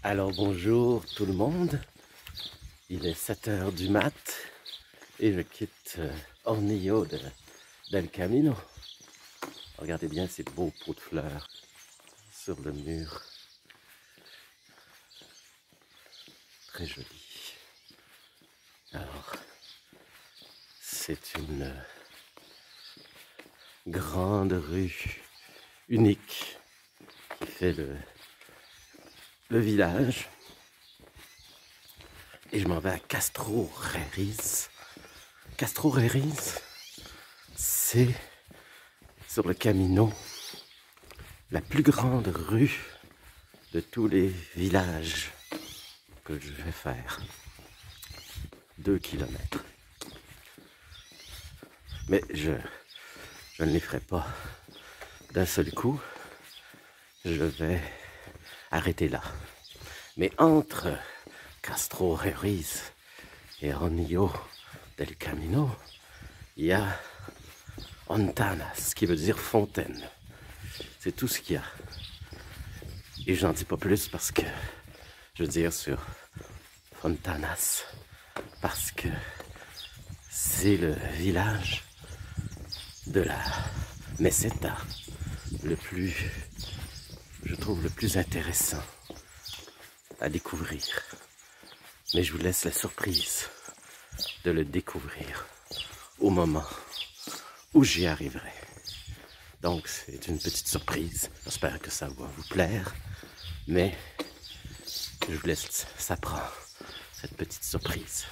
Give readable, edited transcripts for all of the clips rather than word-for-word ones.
Alors bonjour tout le monde, il est 7 heures du mat et je quitte Hornillo del Camino. Regardez bien ces beaux pots de fleurs sur le mur, très joli. Alors c'est une grande rue unique qui fait le village. Et je m'en vais à Castro Reris. Castro Reris, c'est sur le Camino la plus grande rue de tous les villages que je vais faire. 2 kilomètres. Mais je ne les ferai pas d'un seul coup. Je vais arrêter là. Mais entre Castro Reris et Hornillo del Camino, il y a Fontanas, qui veut dire fontaine. C'est tout ce qu'il y a. Et j'en dis pas plus parce que, je veux dire sur Fontanas, parce que c'est le village de la Meseta, je trouve le plus intéressant à découvrir. Mais je vous laisse la surprise de le découvrir au moment où j'y arriverai. Donc c'est une petite surprise. J'espère que ça va vous plaire. Mais je vous laisse, ça prend cette petite surprise.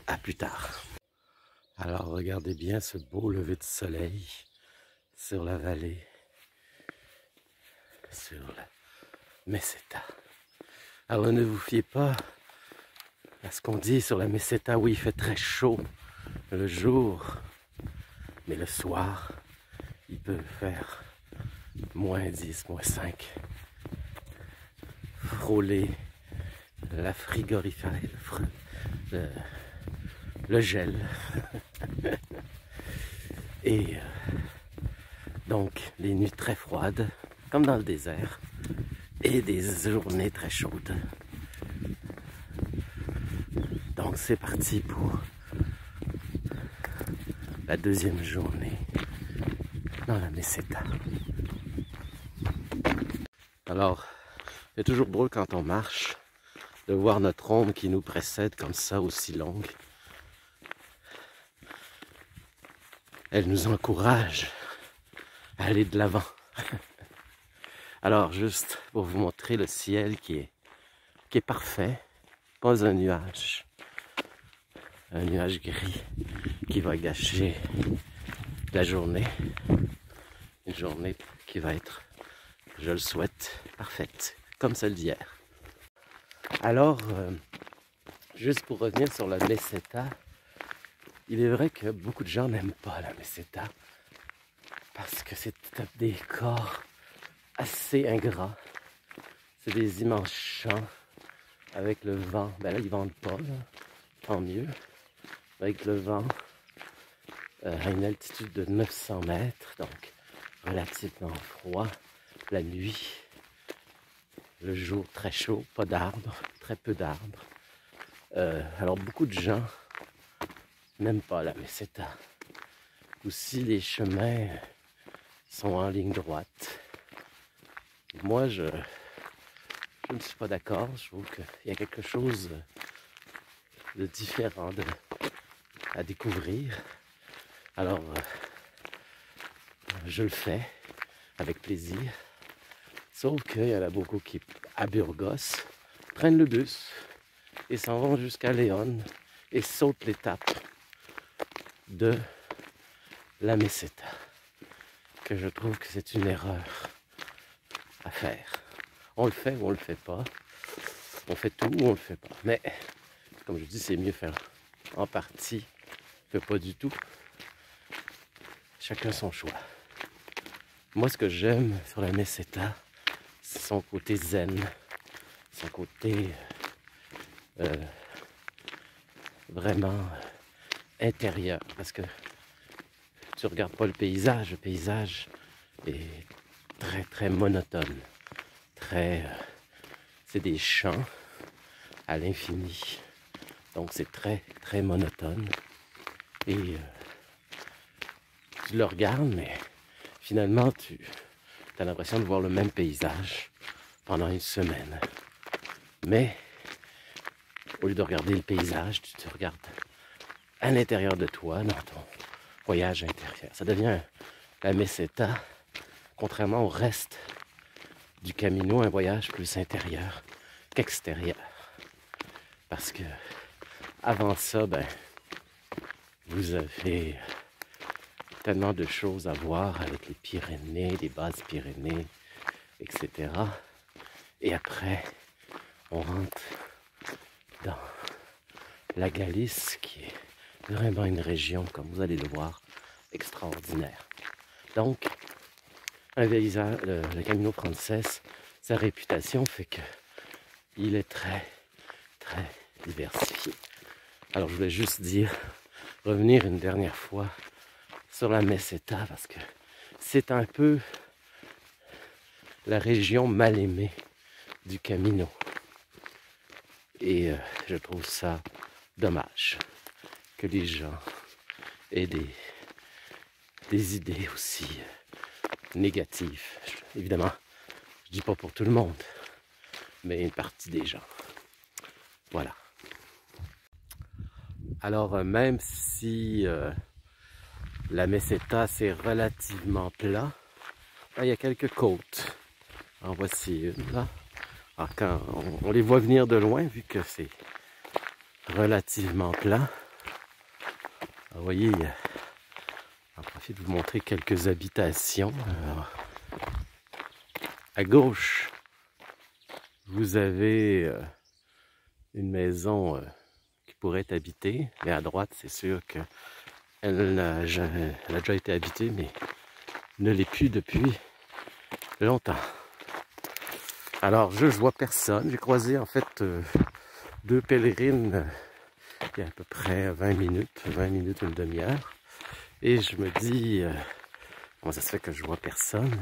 À plus tard. Alors regardez bien ce beau lever de soleil sur la vallée, sur la Meseta. Alors ne vous fiez pas à ce qu'on dit sur la Meseta, oui il fait très chaud le jour, mais le soir il peut faire moins 10, moins 5. Frôler la frigorifère, le gel. Et donc les nuits très froides, comme dans le désert, et des journées très chaudes. Donc c'est parti pour la deuxième journée dans la Meseta. Alors, c'est toujours drôle quand on marche de voir notre ombre qui nous précède comme ça, aussi longue. Elle nous encourage à aller de l'avant. Alors, juste pour vous montrer le ciel qui est parfait, pas un nuage gris qui va gâcher la journée. Une journée qui va être, je le souhaite, parfaite, comme celle d'hier. Alors, juste pour revenir sur la Meseta, il est vrai que beaucoup de gens n'aiment pas la Meseta parce que c'est un décor assez ingrat. C'est des immenses champs avec le vent. Ben là, ils ne vendent pas, là. Tant mieux. Avec le vent à une altitude de 900 mètres, donc relativement froid. La nuit, le jour très chaud, pas d'arbres, très peu d'arbres. Alors beaucoup de gens n'aiment pas la Meseta. Aussi les chemins sont en ligne droite. Moi je ne suis pas d'accord, je trouve qu'il y a quelque chose de différent à découvrir. Alors je le fais avec plaisir. Sauf qu'il y en a beaucoup qui, à Burgos, prennent le bus et s'en vont jusqu'à Léon et sautent l'étape de la Meseta. Que je trouve que c'est une erreur à faire. On le fait ou on le fait pas. On fait tout ou on le fait pas. Mais, comme je dis, c'est mieux faire en partie que pas du tout. Chacun son choix. Moi, ce que j'aime sur la Meseta, c'est son côté zen, son côté vraiment intérieur, parce que tu regardes pas le paysage est très très monotone, très c'est des champs à l'infini. Donc c'est très, très monotone. Et tu le regardes, mais finalement, tu as l'impression de voir le même paysage pendant une semaine. Mais au lieu de regarder le paysage, tu te regardes à l'intérieur de toi, dans ton voyage intérieur. Ça devient la Meseta, contrairement au reste du Camino, un voyage plus intérieur qu'extérieur. Parce que avant ça, vous avez tellement de choses à voir avec les Pyrénées, les basses Pyrénées, etc. Et après, on rentre dans la Galice, qui est vraiment une région, comme vous allez le voir, extraordinaire. Donc, le Camino Frances, sa réputation fait que il est très, très diversifié. Alors, je voulais juste revenir une dernière fois sur la Meseta, parce que c'est un peu la région mal aimée du Camino. Et je trouve ça dommage que les gens aient des idées aussi négatives. Évidemment, je dis pas pour tout le monde, mais une partie des gens. Voilà. Alors, même si la Meseta, c'est relativement plat, il y a quelques côtes. En voici une, là. Alors, quand on les voit venir de loin, vu que c'est relativement plat, vous voyez, j'en profite de vous montrer quelques habitations. Alors, à gauche, vous avez une maison qui pourrait être habitée, mais à droite, c'est sûr qu'elle a déjà été habitée, mais ne l'est plus depuis longtemps. Alors, je vois personne. J'ai croisé en fait deux pèlerines il y a à peu près 20 minutes, une demi-heure. Et je me dis, comment ça se fait que je vois personne?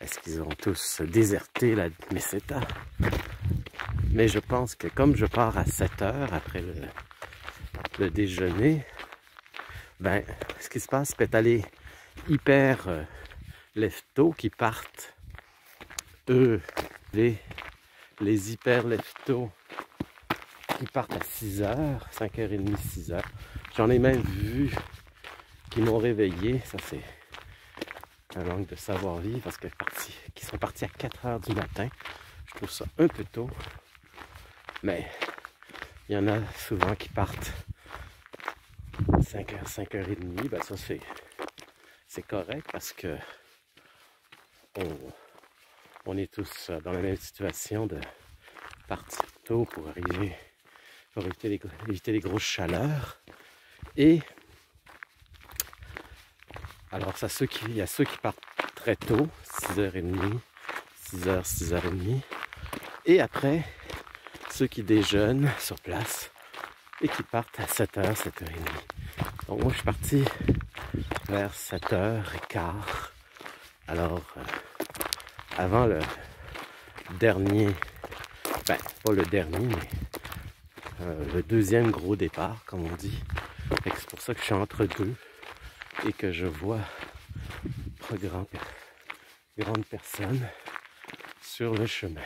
Est-ce qu'ils ont tous déserté la Meseta? Mais je pense que comme je pars à 7 heures après le déjeuner, ce qui se passe, c'est peut-être aller hyper leftos qui partent, eux, les hyper leftos qui partent à 6 heures, 5h30, 6 heures. J'en ai même vu qui m'ont réveillé, ça c'est un manque de savoir-vivre, parce que qui sont partis à 4 heures du matin. Je trouve ça un peu tôt, mais il y en a souvent qui partent 5h, 5h30, ça c'est correct, parce que on est tous dans la même situation de partir tôt pour éviter les grosses chaleurs. Et alors, il y a ceux qui partent très tôt, 6h30, 6h, 6h30. Et après, ceux qui déjeunent sur place et qui partent à 7h, 7h30. Donc moi, je suis parti vers 7h15. Alors, avant le dernier, pas le dernier, mais le deuxième gros départ, comme on dit. C'est pour ça que je suis entre deux et que je vois pas grande personne sur le chemin.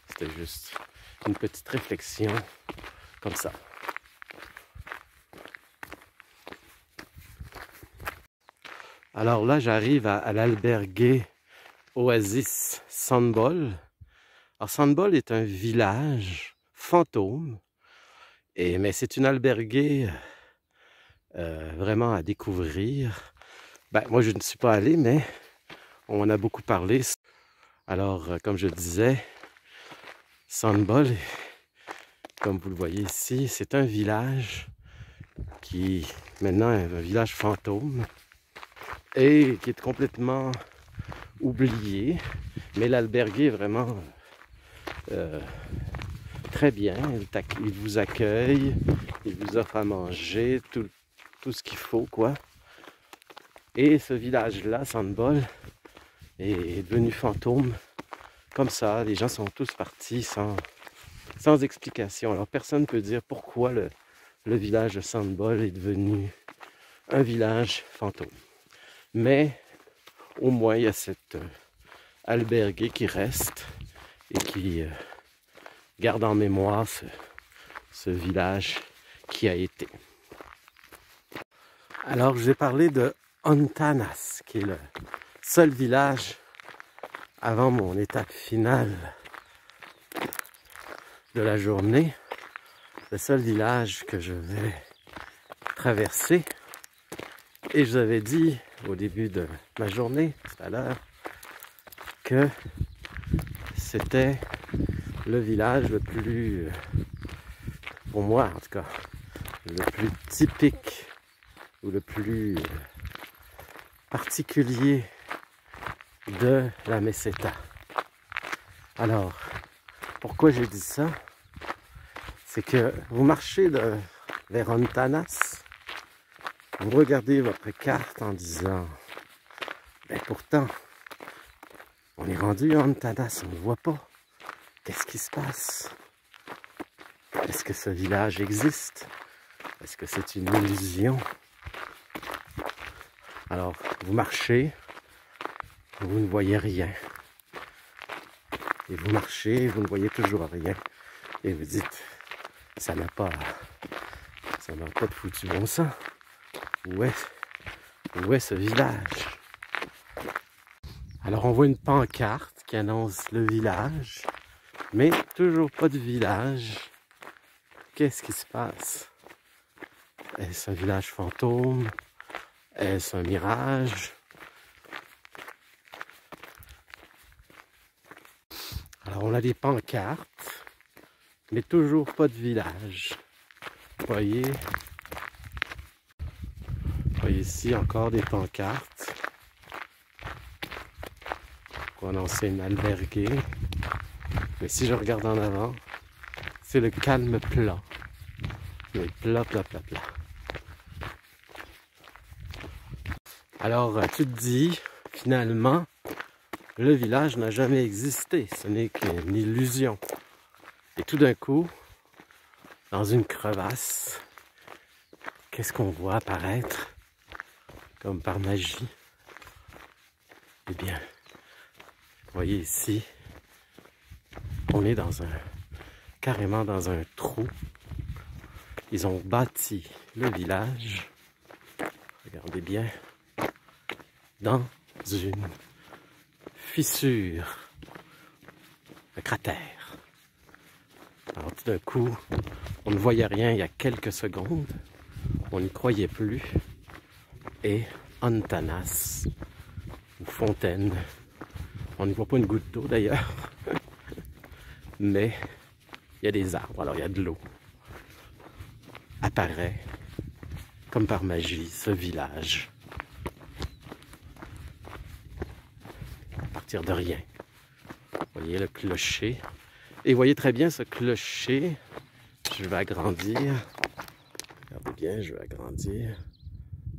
C'était juste une petite réflexion comme ça. Alors là, j'arrive à l'albergue Oasis Sandbol. Alors Sandbol est un village fantôme, mais c'est une albergue vraiment à découvrir. Moi, je ne suis pas allé, mais on en a beaucoup parlé. Alors, comme je disais, Sandbol, comme vous le voyez ici, c'est un village qui maintenant est un village fantôme et qui est complètement oublié. Mais l'albergue est vraiment très bien. Il vous accueille, il vous offre à manger, tout ce qu'il faut, quoi. Et ce village-là, Sandbol, est devenu fantôme comme ça, les gens sont tous partis sans explication. Alors personne ne peut dire pourquoi le village de Sandbol est devenu un village fantôme. Mais au moins il y a cet albergue qui reste et qui garde en mémoire ce village qui a été. Alors je vais parler de Hontanas, qui est le seul village avant mon étape finale de la journée, le seul village que je vais traverser. Et je vous avais dit au début de ma journée, tout à l'heure, que c'était le village le plus, pour moi en tout cas, le plus typique ou le plus particulier de la Meseta. Alors, pourquoi j'ai dit ça? C'est que vous marchez vers Hontanas, vous regardez votre carte en disant ben pourtant, on est rendu à Hontanas, on ne voit pas. Qu'est-ce qui se passe? Est-ce que ce village existe? Est-ce que c'est une illusion? Alors, vous marchez, vous ne voyez rien. Et vous marchez, vous ne voyez toujours rien. Et vous dites, ça n'a pas de foutu bon sens. Où est ce village? Alors, on voit une pancarte qui annonce le village, mais toujours pas de village. Qu'est-ce qui se passe? Est-ce un village fantôme? Est-ce un mirage? Alors on a des pancartes, mais toujours pas de village. Vous voyez ici encore des pancartes pour annoncer une albergue. Mais si je regarde en avant, c'est le calme plat. Mais plat. Alors, tu te dis, finalement, le village n'a jamais existé. Ce n'est qu'une illusion. Et tout d'un coup, dans une crevasse, qu'est-ce qu'on voit apparaître comme par magie? Eh bien, vous voyez ici, on est carrément dans un trou. Ils ont bâti le village, regardez bien, dans une fissure, un cratère. Alors tout d'un coup, on ne voyait rien il y a quelques secondes, on n'y croyait plus, et Hontanas, une fontaine, on n'y voit pas une goutte d'eau d'ailleurs, mais il y a des arbres, alors il y a de l'eau. Apparaît, comme par magie, ce village. À partir de rien. Vous voyez le clocher. Et vous voyez très bien ce clocher. Je vais agrandir. Regardez bien, je vais agrandir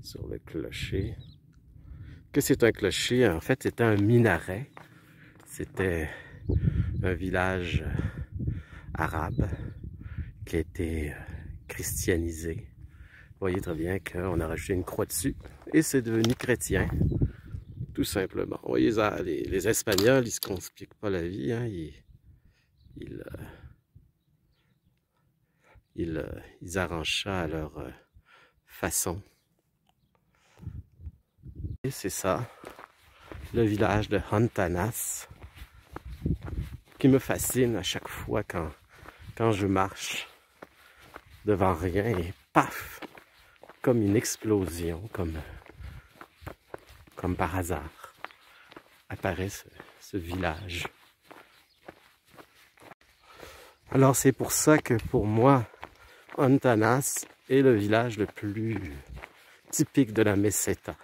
sur le clocher. Que c'est un clocher? En fait, c'était un minaret. C'était un village arabe qui a été christianisé. Vous voyez très bien qu'on a rajouté une croix dessus et c'est devenu chrétien, tout simplement. Vous voyez, les Espagnols, ils se compliquent pas la vie, hein. Ils arrangent ça à leur façon. Et c'est ça, le village de Hontanas, qui me fascine à chaque fois quand je marche devant rien et paf, comme une explosion, comme par hasard, apparaît ce village. Alors c'est pour ça que pour moi, Hontanas est le village le plus typique de la Meseta.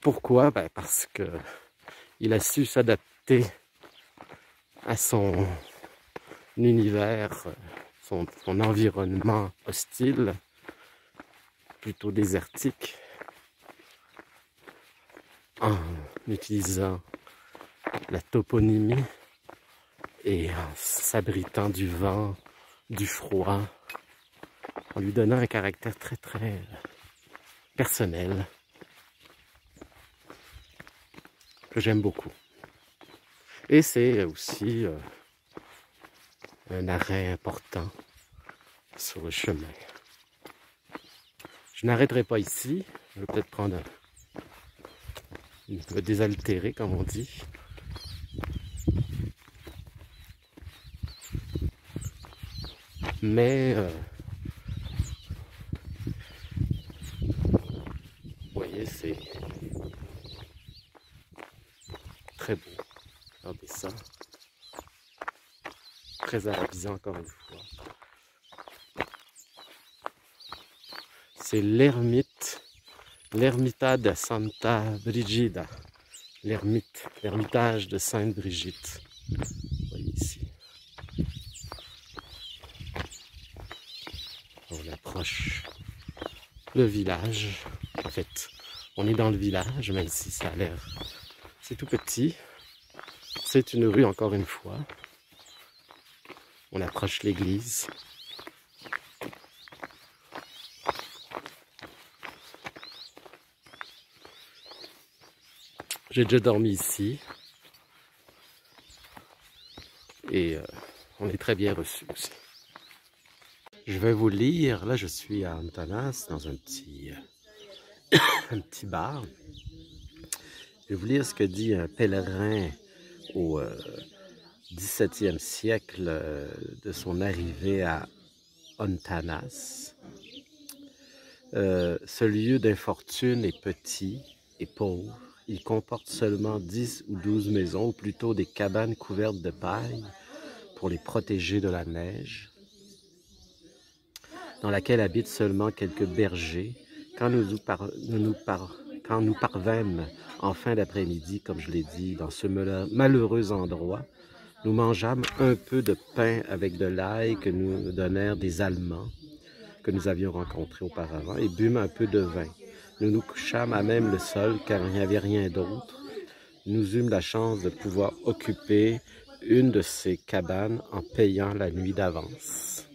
Pourquoi? Ben parce que il a su s'adapter à son univers, son environnement hostile, plutôt désertique, en utilisant la toponymie et en s'abritant du vent, du froid, en lui donnant un caractère très très personnel que j'aime beaucoup. Et c'est aussi un arrêt important sur le chemin. Je n'arrêterai pas ici, je vais peut-être prendre me désaltérer comme on dit. Mais vous voyez, c'est très beau. Regardez ça. Très arabisant encore une fois. C'est l'ermita de Santa Brigida. L'ermitage de Sainte Brigitte. Vous voyez ici. On approche le village. En fait, on est dans le village, même si ça a l'air... C'est tout petit. C'est une rue encore une fois. On approche l'église. J'ai déjà dormi ici. Et on est très bien reçus aussi. Je vais vous lire. Là, je suis à Antanas, dans un petit, un petit bar. Je vais vous lire ce que dit un pèlerin au XVIIe siècle de son arrivée à Antanas. Ce lieu d'infortune est petit et pauvre. Il comporte seulement 10 ou 12 maisons, ou plutôt des cabanes couvertes de paille pour les protéger de la neige, dans laquelle habitent seulement quelques bergers. Quand nous parvînmes en fin d'après-midi, comme je l'ai dit, dans ce malheureux endroit, nous mangeâmes un peu de pain avec de l'ail que nous donnèrent des Allemands que nous avions rencontrés auparavant et bûmes un peu de vin. Nous nous couchâmes à même le sol car il n'y avait rien d'autre. Nous eûmes la chance de pouvoir occuper une de ces cabanes en payant la nuit d'avance.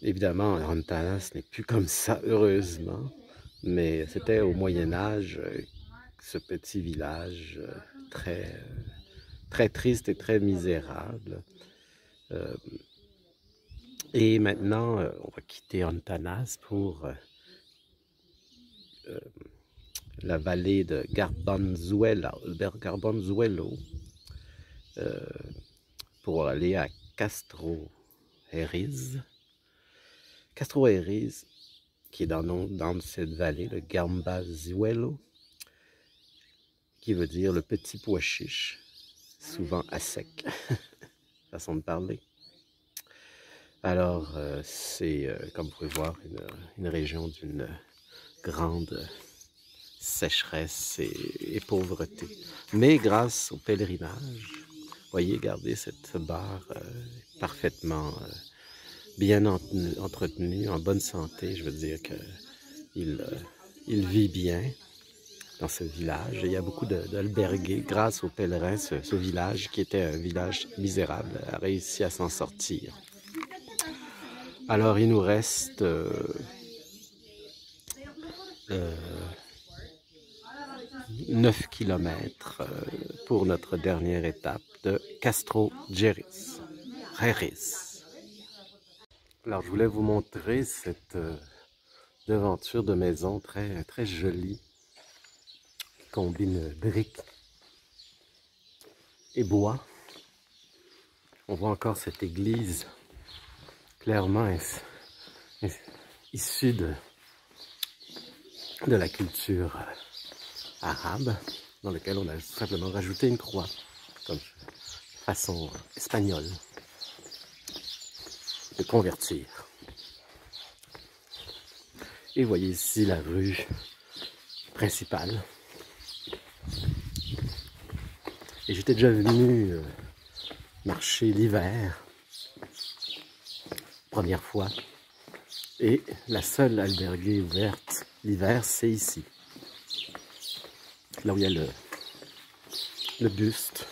Évidemment, Antanas n'est plus comme ça, heureusement, mais c'était au Moyen-Âge, ce petit village très triste et très misérable. Et maintenant, on va quitter Antanas pour la vallée de Garbanzuelo, pour aller à Castro Eriz. Castro Eriz, qui est dans cette vallée, le Garbanzuelo, qui veut dire le petit pois chiche, souvent à sec, façon de parler. Alors, c'est, comme vous pouvez voir, une région d'une grande sécheresse et pauvreté. Mais grâce au pèlerinage, voyez, regardez cette barre parfaitement bien entretenue, en bonne santé. Je veux dire qu'il vit bien dans ce village. Et il y a beaucoup d'albergués. Grâce aux pèlerins, ce village, qui était un village misérable, a réussi à s'en sortir. Alors, il nous reste 9 kilomètres pour notre dernière étape de Castro Eriz. Alors, je voulais vous montrer cette devanture de maison très jolie, qui combine briques et bois. On voit encore cette église, clairement issue de la culture arabe, dans lequel on a tout simplement rajouté une croix, comme façon espagnole de convertir. Et voyez ici la rue principale. Et j'étais déjà venu marcher l'hiver, première fois, et la seule alberguée ouverte l'hiver, c'est ici. là où il y a le buste.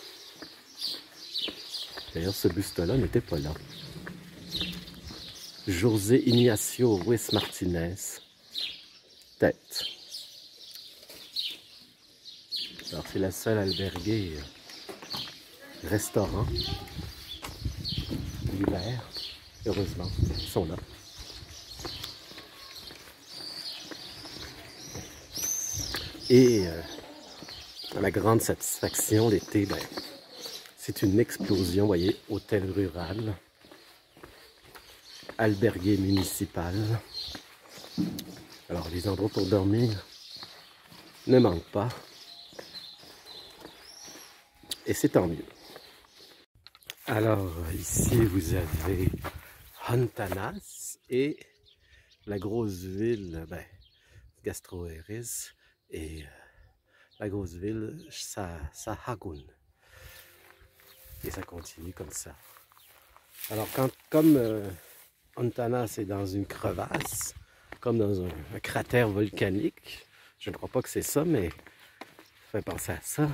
D'ailleurs, ce buste-là n'était pas là. José Ignacio Ruiz Martinez, tête. Alors, c'est la seule alberguée restaurant l'hiver. Heureusement, ils sont là. Et la grande satisfaction l'été, ben, c'est une explosion, vous voyez, hôtel rural, albergué municipal. Alors les endroits pour dormir ne manquent pas. Et c'est tant mieux. Alors ici vous avez Hontanas et la grosse ville, ben, Gastroeris et la grosse ville Sahagún. Et ça continue comme ça. Alors comme Hontanas est dans une crevasse, comme dans un cratère volcanique, je ne crois pas que c'est ça, mais ça fait penser à ça.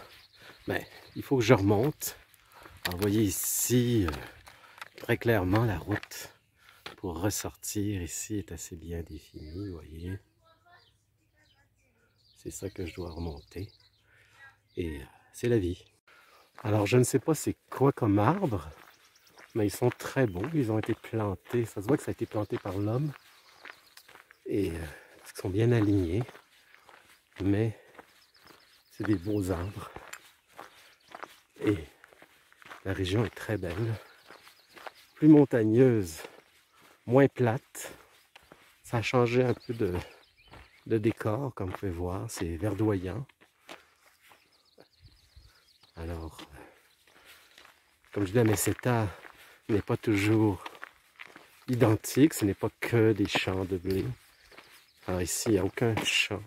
Mais il faut que je remonte. Alors, vous voyez ici très clairement la route pour ressortir ici est assez bien définie, vous voyez. C'est ça que je dois remonter. Et c'est la vie. Alors je ne sais pas c'est quoi comme arbre, mais ils sont très beaux. Ils ont été plantés. Ça se voit que ça a été planté par l'homme. Et ils sont bien alignés. Mais c'est des beaux arbres. Et la région est très belle. Plus montagneuse, moins plate. Ça a changé un peu de décor, comme vous pouvez voir. C'est verdoyant. Alors, comme je dis, la meseta n'est pas toujours identique. Ce n'est pas que des champs de blé. Alors ici, il n'y a aucun champ.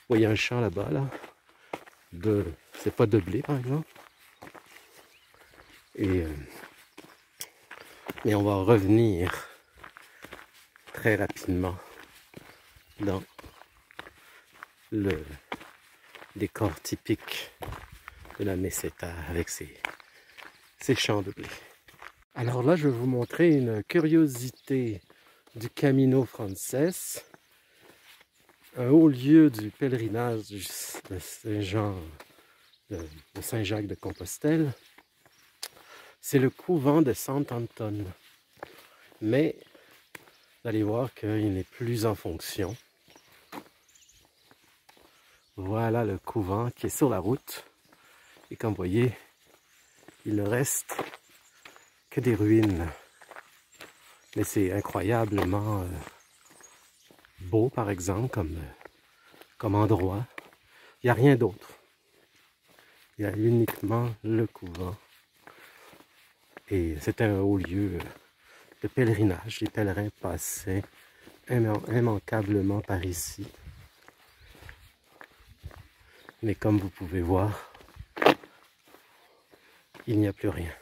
Oui, il y a un champ là-bas, là. C'est pas de blé, par exemple. Mais on va revenir très rapidement dans le décor typique de la meseta avec ses champs de blé. Alors là, je vais vous montrer une curiosité du Camino Frances, un haut lieu du pèlerinage de Saint-Jacques de Compostelle. C'est le couvent de Sant-Anton. Mais vous allez voir qu'il n'est plus en fonction. Voilà le couvent qui est sur la route. Et comme vous voyez, il ne reste que des ruines. Mais c'est incroyablement beau, par exemple, comme endroit. Il n'y a rien d'autre. Il y a uniquement le couvent. Et c'est un haut lieu de pèlerinage. Les pèlerins passaient immanquablement par ici. Mais comme vous pouvez voir, il n'y a plus rien.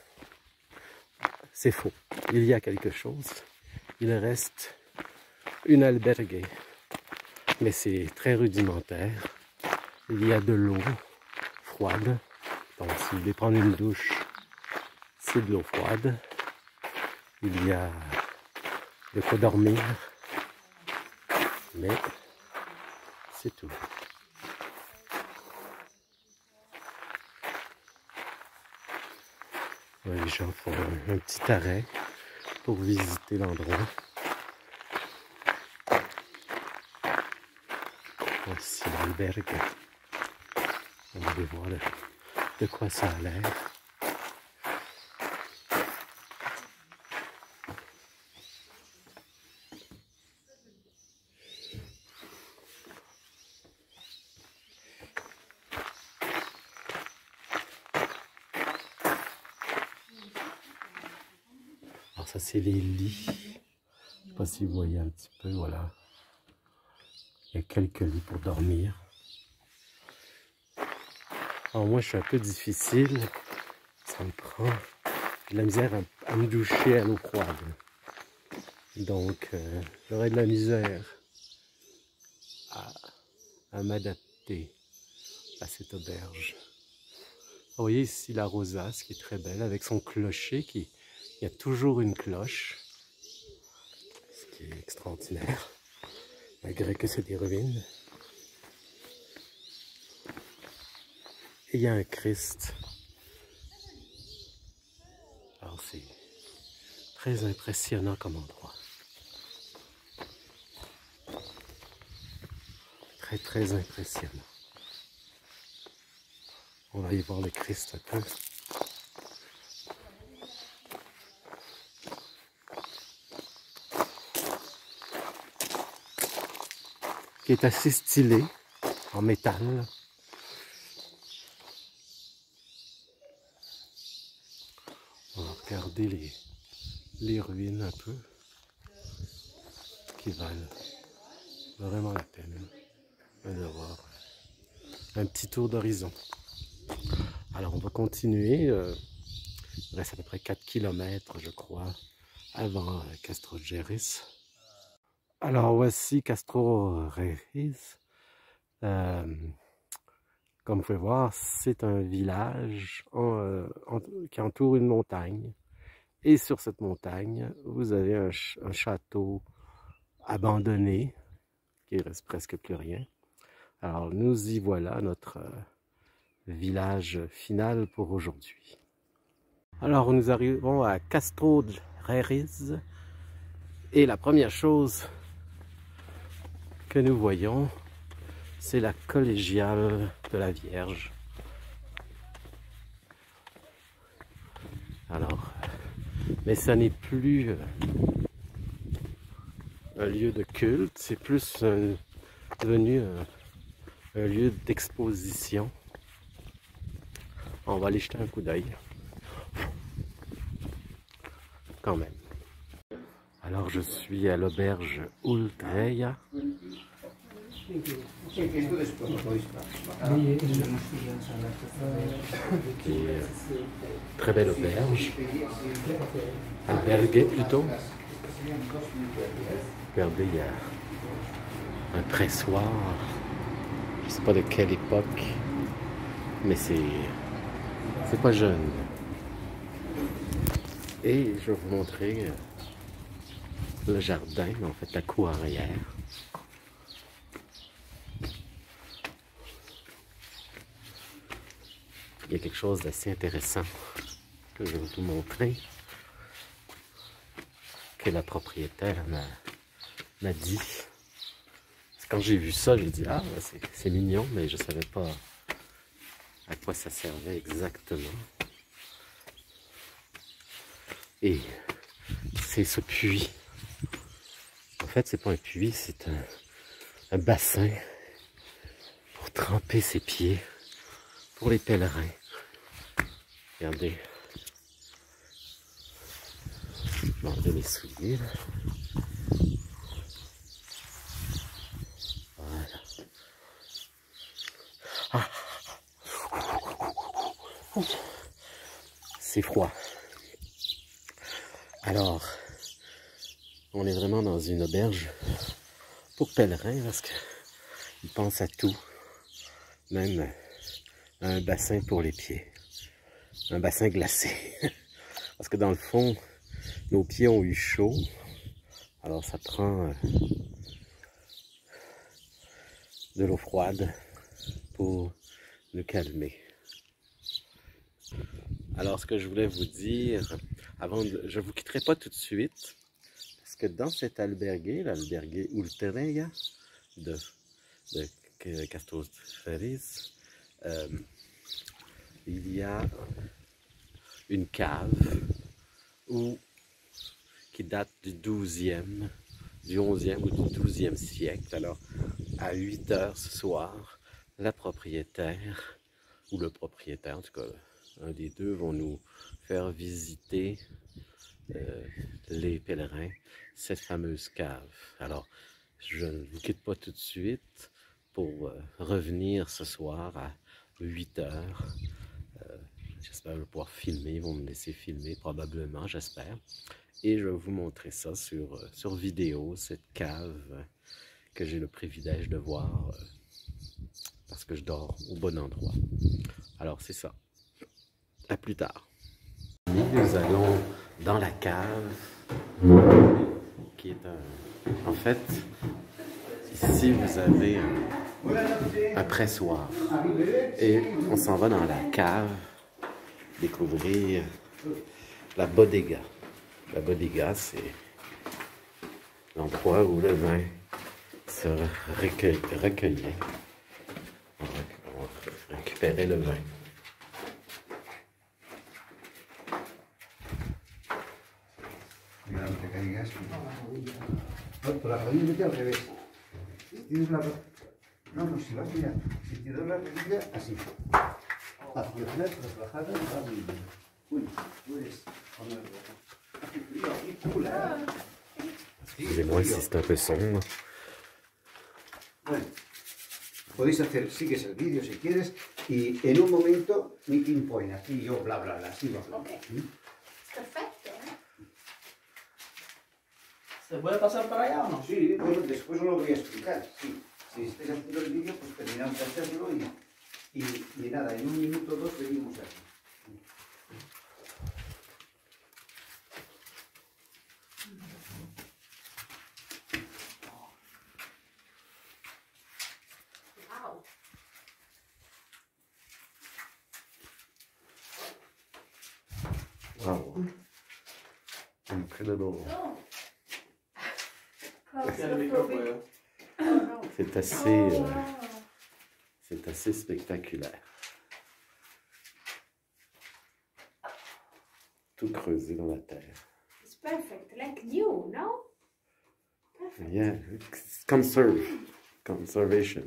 C'est faux. Il y a quelque chose. Il reste une albergue. Mais c'est très rudimentaire. Il y a de l'eau froide. Donc si vous voulez prendre une douche, c'est de l'eau froide. Il y a de quoi dormir. Mais c'est tout. Les gens font un petit arrêt pour visiter l'endroit. Voici l'albergue. On va aller voir de quoi ça a l'air. Alors ça c'est les lits. Je ne sais pas si vous voyez un petit peu, voilà. Il y a quelques lits pour dormir. Alors moi je suis un peu difficile. Ça me prend de la misère à me doucher à l'eau froide. Donc j'aurais de la misère à m'adapter à cette auberge. Vous voyez ici la rosace qui est très belle avec son clocher il y a toujours une cloche, ce qui est extraordinaire malgré que c'est des ruines. Et il y a un Christ. Alors c'est très impressionnant comme endroit. Très très impressionnant. On va aller voir le Christ un peu. Qui est assez stylé en métal. On va regarder les ruines un peu, qui valent vraiment la peine d'avoir un petit tour d'horizon. Alors on va continuer, il reste à peu près 4 km je crois, avant Castro Gerris. Alors voici Castro Gerris. Comme vous pouvez voir, c'est un village qui entoure une montagne. Et sur cette montagne, vous avez un château abandonné, qui reste presque plus rien. Alors nous y voilà, notre village final pour aujourd'hui. Alors nous arrivons à Castro Gerris. Et la première chose que nous voyons, c'est la collégiale de la Vierge. Alors, mais ça n'est plus un lieu de culte, c'est plus devenu un lieu d'exposition. On va aller jeter un coup d'œil. Quand même. Alors je suis à l'auberge Ultreia. Très belle auberge. Albergue plutôt. Regardez, il y a un pressoir. Je ne sais pas de quelle époque, mais c'est pas jeune. Et je vais vous montrer le jardin, en fait la cour arrière. Il y a quelque chose d'assez intéressant que je vais vous montrer, que la propriétaire m'a dit. Quand j'ai vu ça, j'ai dit, ah, c'est mignon, mais je ne savais pas à quoi ça servait exactement. Et c'est ce puits. En fait, c'est pas un puits, c'est un bassin pour tremper ses pieds pour les pèlerins. Regardez. Je vais enlever mes souliers là. Voilà. Ah. C'est froid. Alors, on est vraiment dans une auberge pour pèlerins parce qu'ils pensent à tout, même à un bassin pour les pieds, un bassin glacé. Parce que dans le fond, nos pieds ont eu chaud, alors ça prend de l'eau froide pour nous calmer. Alors ce que je voulais vous dire, je ne vous quitterai pas tout de suite, parce que dans cet albergue, l'albergue Ultreia de Castro Gerris, il y a une cave qui date du 11e ou du 12e siècle. Alors, à 8 h ce soir, la propriétaire, ou le propriétaire, en tout cas, un des deux, vont nous faire visiter les pèlerins, cette fameuse cave. Alors, je ne vous quitte pas tout de suite pour revenir ce soir à 8 h. J'espère pouvoir filmer, ils vont me laisser filmer probablement, j'espère. Et je vais vous montrer ça sur vidéo, cette cave que j'ai le privilège de voir. Parce parce que je dors au bon endroit. Alors c'est ça. À plus tard. Nous allons dans la cave, qui est un... En fait, ici vous avez un pressoir. Et on s'en va dans la cave découvrir la bodega. La bodega, c'est l'endroit où le vin se recueillait. On récupérait le vin. Mira, no te caigas. No, por la rodilla vete al revés. Tienes la... No, no, si vas, mira. Si tienes la rodilla, así. Hacia atrás, relajada, va muy bien. Uy, tú eres... Hace frío aquí, pula. Excusez-moi si c'est un peu sombre. Bueno, podéis hacer, sigues el vídeo si quieres, y en un momento, meeting point, aquí yo, bla, bla, bla, sigo hablando. Ok. Perfecto, ¿eh? ¿Se puede pasar para allá o no? Sí, bueno, después os lo voy a explicar, sí. Si estáis haciendo el vídeo, pues terminamos de hacerlo y nada, en un minuto o dos venimos aquí. Wow. Wow. Incredible. Oh. Tiene el micrófono. Oh, no. C'est assez spectaculaire. Tout creusé dans la terre. It's perfect, like new, no? Perfect. Yeah, it's conservation. Perfect conservation.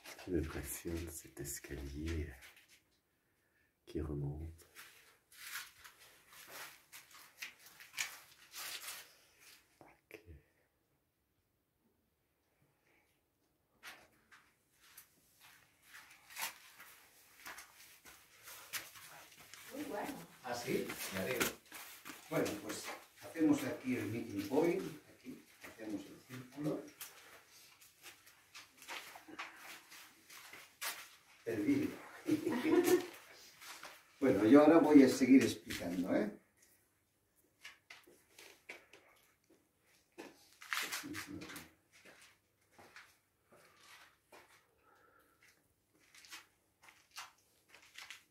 Ce qui m'impressionne, cet escalier qui remonte. Ok. Muy bueno. ¿Ah, sí? Me alegro. Bueno, pues hacemos aquí el meeting point, aquí hacemos el círculo. El vídeo. Bueno, yo ahora voy a seguir explicando, ¿eh?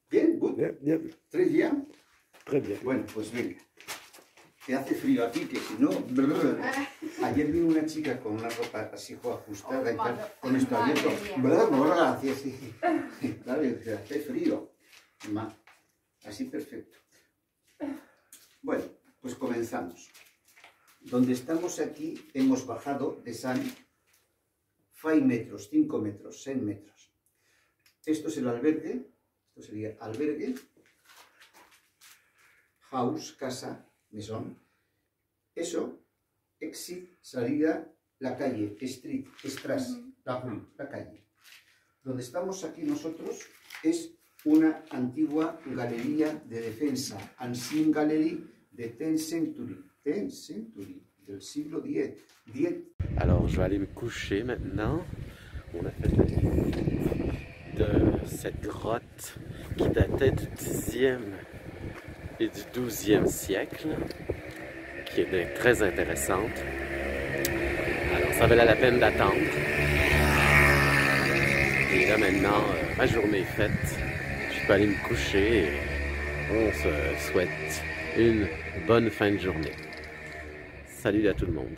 Bien, good. Yep. 3 ya. Très bien. Bueno, pues venga. Que hace frío aquí, que si no... Ayer vino una chica con una ropa así ajustada y tal, con esto abierto. Así, así. Claro, hace frío. Así perfecto. Bueno, pues comenzamos. Donde estamos aquí hemos bajado de San 5 metros, 5 metros, 6 metros. Esto es el albergue. Esto sería albergue. House, casa, mesón. Eso, exit, salida, la calle, street, strasse, la rue, la calle. Donde estamos aquí nosotros es una antigua galería de defensa, Ancien Galerie de 10th century, 10th century, del siglo X. Alors, je vais aller me coucher maintenant. On a fait de cette grotte qui datait du 10e et du 12e siècle, qui était très intéressante. Alors, ça valait la peine d'attendre. Et là, maintenant, ma journée est faite. Je peux aller me coucher et on se souhaite une bonne fin de journée. Salut à tout le monde.